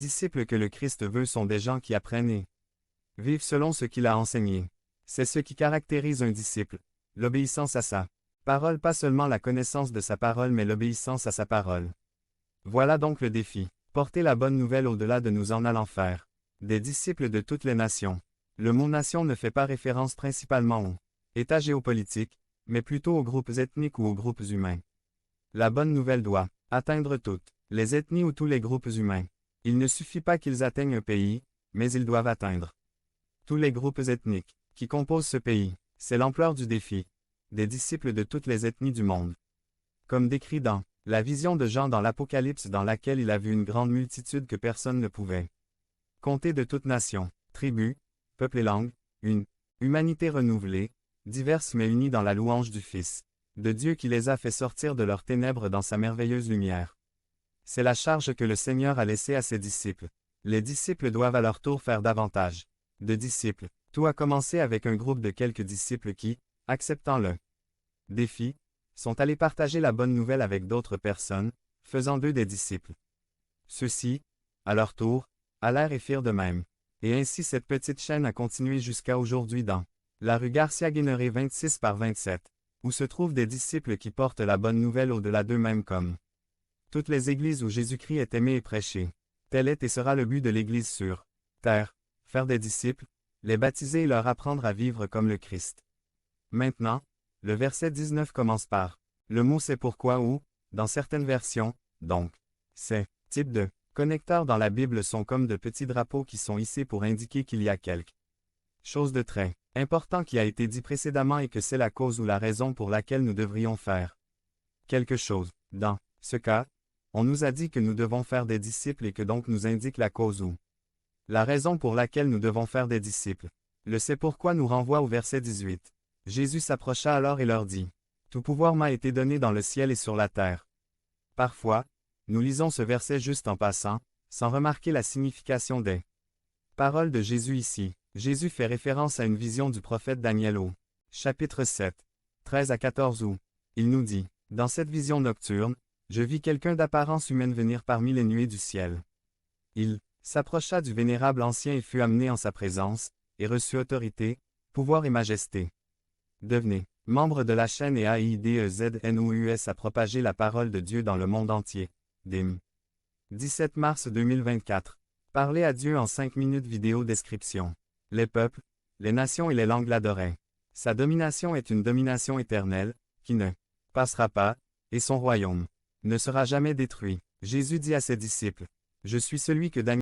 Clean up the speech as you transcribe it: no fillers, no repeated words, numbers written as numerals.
disciples que le Christ veut sont des gens qui apprennent et vivent selon ce qu'il a enseigné. C'est ce qui caractérise un disciple, l'obéissance à sa parole, pas seulement la connaissance de sa parole mais l'obéissance à sa parole. Voilà donc le défi. Porter la bonne nouvelle au-delà de nous en allant faire des disciples de toutes les nations. Le mot nation ne fait pas référence principalement aux États géopolitiques, mais plutôt aux groupes ethniques ou aux groupes humains. La bonne nouvelle doit atteindre toutes les ethnies ou tous les groupes humains. Il ne suffit pas qu'ils atteignent un pays, mais ils doivent atteindre tous les groupes ethniques qui composent ce pays. C'est l'ampleur du défi. Des disciples de toutes les ethnies du monde. Comme décrit dans la vision de Jean dans l'Apocalypse dans laquelle il a vu une grande multitude que personne ne pouvait compter de toute nation, tribu, peuple et langue, une humanité renouvelée, diverse mais unie dans la louange du Fils de Dieu qui les a fait sortir de leurs ténèbres dans sa merveilleuse lumière. C'est la charge que le Seigneur a laissée à ses disciples. Les disciples doivent à leur tour faire davantage de disciples. Tout a commencé avec un groupe de quelques disciples qui, acceptant le défi, sont allés partager la bonne nouvelle avec d'autres personnes, faisant d'eux des disciples. Ceux-ci, à leur tour, allèrent et firent de même. Et ainsi cette petite chaîne a continué jusqu'à aujourd'hui dans la rue Garcia-Guénéré 26 par 27, où se trouvent des disciples qui portent la bonne nouvelle au-delà d'eux-mêmes comme toutes les églises où Jésus-Christ est aimé et prêché. Tel est et sera le but de l'Église sur terre, faire des disciples, les baptiser et leur apprendre à vivre comme le Christ. Maintenant, le verset 19 commence par le mot c'est pourquoi ou, dans certaines versions, donc. Ces types de connecteurs dans la Bible sont comme de petits drapeaux qui sont hissés pour indiquer qu'il y a quelque chose de très important qui a été dit précédemment et que c'est la cause ou la raison pour laquelle nous devrions faire quelque chose. Dans ce cas, on nous a dit que nous devons faire des disciples et que donc nous indique la cause ou la raison pour laquelle nous devons faire des disciples. Le c'est pourquoi nous renvoie au verset 18. Jésus s'approcha alors et leur dit, « Tout pouvoir m'a été donné dans le ciel et sur la terre. » Parfois, nous lisons ce verset juste en passant, sans remarquer la signification des paroles de Jésus ici. Jésus fait référence à une vision du prophète Daniel au chapitre 7, 13 à 14 où il nous dit, « Dans cette vision nocturne, je vis quelqu'un d'apparence humaine venir parmi les nuées du ciel. Il s'approcha du vénérable ancien et fut amené en sa présence, et reçut autorité, pouvoir et majesté. Devenez membre de la chaîne et AIDEZNOUS à propager la parole de Dieu dans le monde entier. Dim. 17 mars 2024. Parler à Dieu en 5 minutes vidéo description. Les peuples, les nations et les langues l'adoraient. Sa domination est une domination éternelle, qui ne passera pas, et son royaume ne sera jamais détruit. Jésus dit à ses disciples, « Je suis celui que Daniel